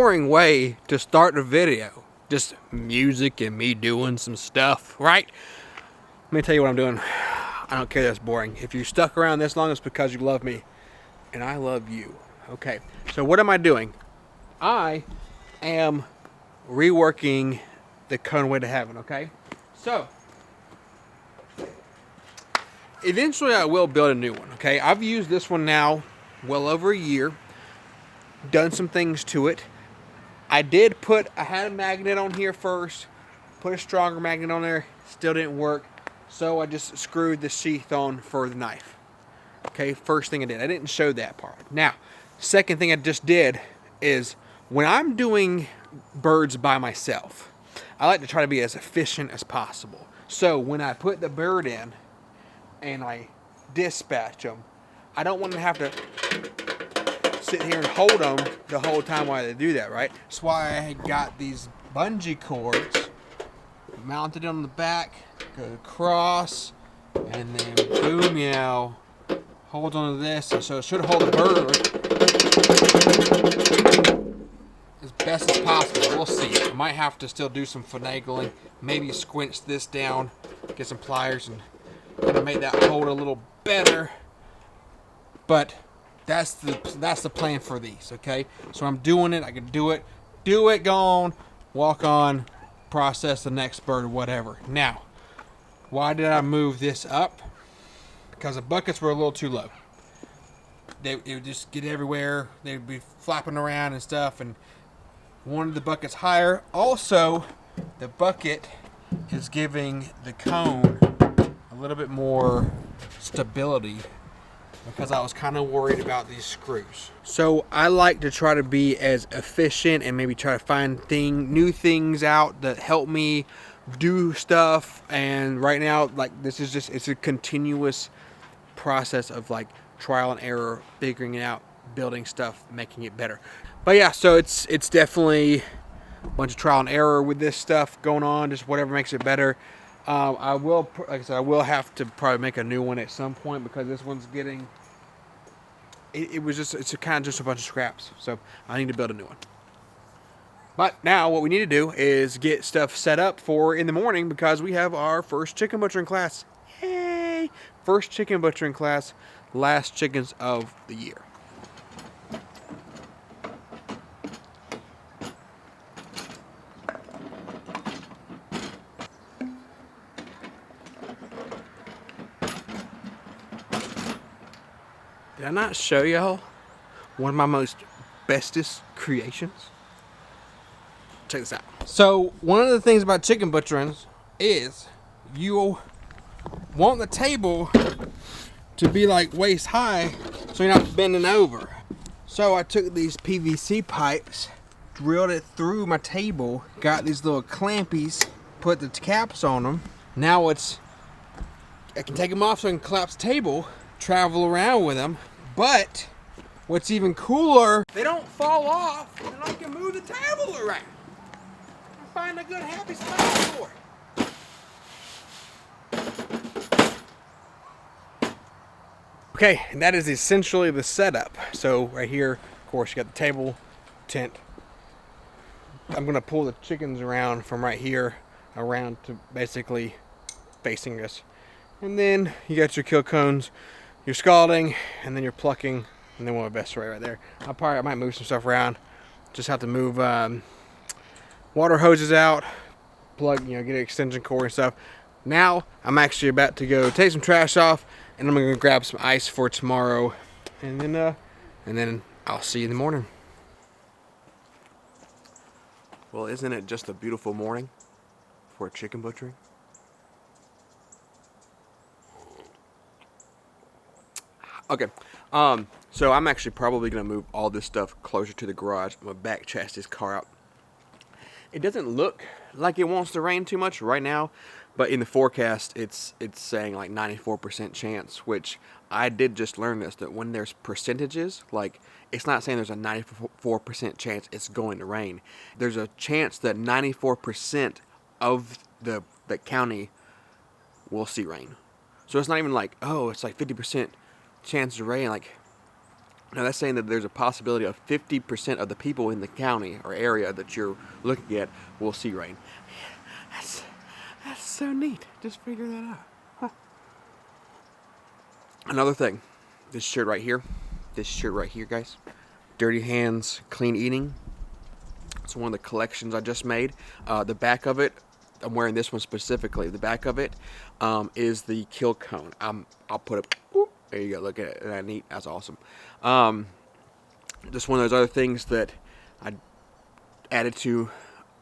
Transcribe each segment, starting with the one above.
boring way to start a video. Just music and me doing some stuff, right? Let me tell you what I'm doing. I don't care that's boring. If you stuck around this long, it's because you love me. And I love you. Okay, so what am I doing? I am reworking the Conway to Heaven, okay? So, eventually I will build a new one, okay? I've used this one now well over a year. Done some things to it. I had a magnet on here first. Put a stronger magnet on there. Still didn't work. So I just screwed the sheath on for the knife. Okay, first thing I did. I didn't show that part. Now, second thing I just did is when I'm doing birds by myself, I like to try to be as efficient as possible. So when I put the bird in and I dispatch them, I don't want to have to sit here and hold them the whole time while they do that, right? That's why I got these bungee cords mounted on the back, go across, and then boom, you know, hold on to this. So it should hold the bird as best as possible. We'll see. I might have to still do some finagling, maybe squinch this down, get some pliers, and kind of make that hold a little better. But that's the plan for these, okay? So I'm doing it. I can do it, go on, walk on, process the next bird or whatever. Now, why did I move this up? Because the buckets were a little too low. They would just get everywhere. They'd be flapping around and stuff, and wanted the buckets higher. Also, the bucket is giving the cone a little bit more stability because I was kind of worried about these screws. So I like to try to be as efficient and maybe try to find new things out that help me do stuff. And right now, like, this is just, it's a continuous process of like trial and error, figuring it out, building stuff, making it better. But yeah, so it's definitely a bunch of trial and error with this stuff going on, just whatever makes it better. I will, like I said, I will have to probably make a new one at some point because this one's getting, it's kind of just a bunch of scraps. So I need to build a new one. But now what we need to do is get stuff set up for in the morning because we have our first chicken butchering class. Yay! First chicken butchering class, last chickens of the year. Did I not show y'all one of my most bestest creations? Check this out. So one of the things about chicken butchering is you want the table to be like waist high so you're not bending over. So I took these PVC pipes, drilled it through my table, got these little clampies, put the caps on them. Now I can take them off so I can collapse the table, travel around with them, but what's even cooler, they don't fall off and I can move the table around. Find a good happy spot for it. Okay, and that is essentially the setup. So right here, of course, you got the table, tent. I'm gonna pull the chickens around from right here around to basically facing us. And then you got your kill cones, your scalding, and then you're plucking, and then we'll have a best right there. I might move some stuff around. Just have to move water hoses out, plug, get an extension cord and stuff. Now I'm actually about to go take some trash off, and I'm gonna grab some ice for tomorrow, and then I'll see you in the morning. Well, isn't it just a beautiful morning for chicken butchering? Okay, so I'm actually probably gonna move all this stuff closer to the garage. I'm gonna back chest this car out. It doesn't look like it wants to rain too much right now, but in the forecast, it's saying like 94% chance, which I did just learn this, that when there's percentages, like it's not saying there's a 94% chance it's going to rain. There's a chance that 94% of the county will see rain. So it's not even like, oh, it's like 50% chance of rain. Like Now that's saying that there's a possibility of 50% of the people in the county or area that you're looking at will see rain. That's so neat. Just figure that out. Huh. Another thing, this shirt right here, guys. Dirty Hands, Clean Eating. It's one of the collections I just made. The back of it, I'm wearing this one specifically. The back of it is the kill cone. I'll put it. Whoop, there you go. Look at it. Isn't that neat? That's awesome. Just one of those other things that I added to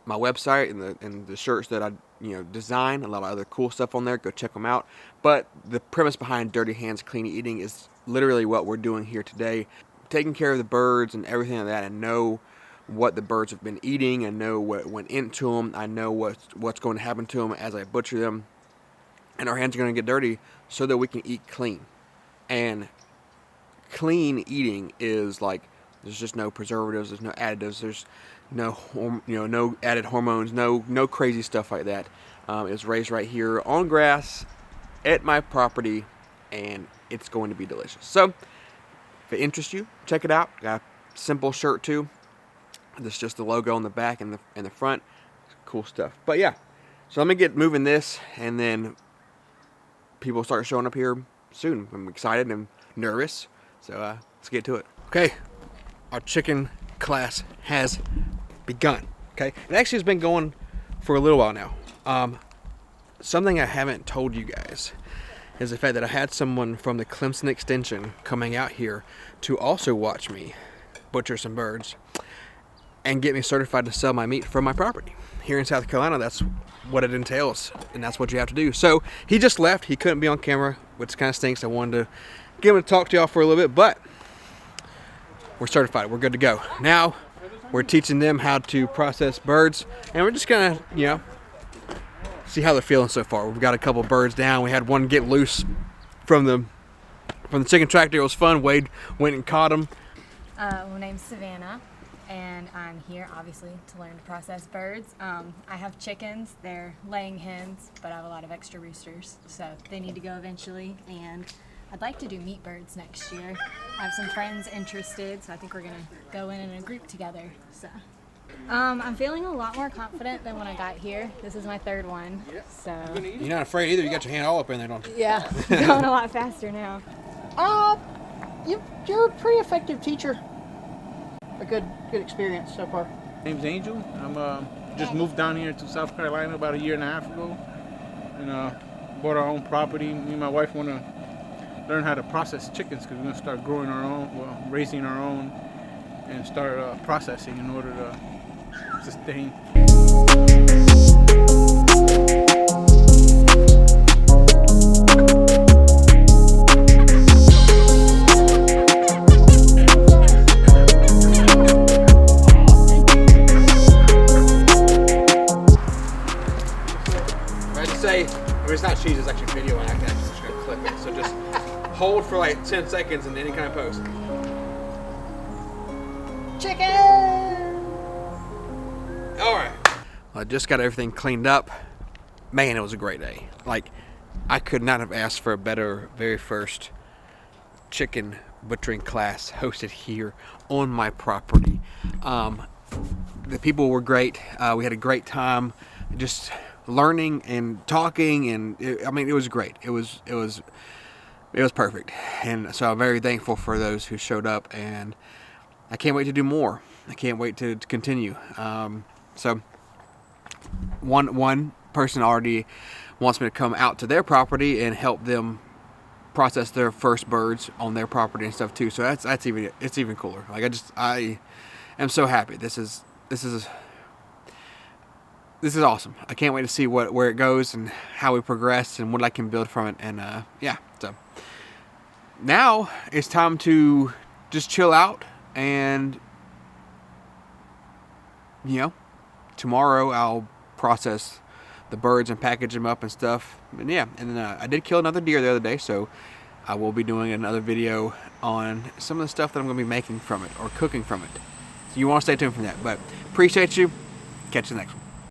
my website and the shirts that I design. A lot of other cool stuff on there. Go check them out. But the premise behind Dirty Hands, Clean Eating is literally what we're doing here today. Taking care of the birds and everything like that, and know what the birds have been eating. I know what went into them. I know what's going to happen to them as I butcher them. And our hands are going to get dirty so that we can eat clean. And clean eating is like, there's just no preservatives, there's no additives, there's no no added hormones, no crazy stuff like that. It's raised right here on grass at my property, and it's going to be delicious. So if it interests you, check it out. Got a simple shirt too. This is just the logo on the back and the front. Cool stuff. But yeah, so let me get moving this, and then people start showing up here soon. I'm excited and nervous, so let's get to it. Okay, our chicken class has begun. Okay, it actually has been going for a little while now. Something I haven't told you guys is the fact that I had someone from the Clemson Extension coming out here to also watch me butcher some birds and get me certified to sell my meat from my property. Here in South Carolina, that's what it entails, and that's what you have to do. So he just left. He couldn't be on camera, which kind of stinks. I wanted to get him to talk to y'all for a little bit, but we're certified. We're good to go. Now we're teaching them how to process birds, and we're just gonna, see how they're feeling so far. We've got a couple birds down. We had one get loose from the chicken tractor. It was fun. Wade went and caught him. My name's Savannah, and I'm here obviously to learn to process birds. I have chickens. They're laying hens, but I have a lot of extra roosters, so they need to go eventually. And I'd like to do meat birds next year. I have some friends interested, so I think we're gonna go in a group together. So I'm feeling a lot more confident than when I got here. This is my third one, so you're not afraid either. You got your hand all up in there, don't you? Yeah, going a lot faster now. You're a pretty effective teacher. A good experience so far. My name's Angel. I'm just moved down here to South Carolina about a year and a half ago, and bought our own property. Me and my wife want to learn how to process chickens because we're gonna start growing our own, raising our own, and start processing in order to sustain. It's not cheese, it's actually video, and I can actually just gonna clip it. So just hold for like 10 seconds and any kind of post. Chicken! Alright. Well, I just got everything cleaned up. Man, it was a great day. Like, I could not have asked for a better very first chicken butchering class hosted here on my property. The people were great. We had a great time. Just learning and talking, and it was great. It was perfect, and so I'm very thankful for those who showed up, and I can't wait to do more. I can't wait to continue. So one person already wants me to come out to their property and help them process their first birds on their property and stuff too. So it's even cooler. Like I am so happy. This is awesome. I can't wait to see where it goes and how we progress and what I can build from it. And yeah, so now it's time to just chill out, and tomorrow I'll process the birds and package them up and stuff. And yeah, and then I did kill another deer the other day, so I will be doing another video on some of the stuff that I'm going to be making from it or cooking from it. So you want to stay tuned for that. But appreciate you. Catch you the next one.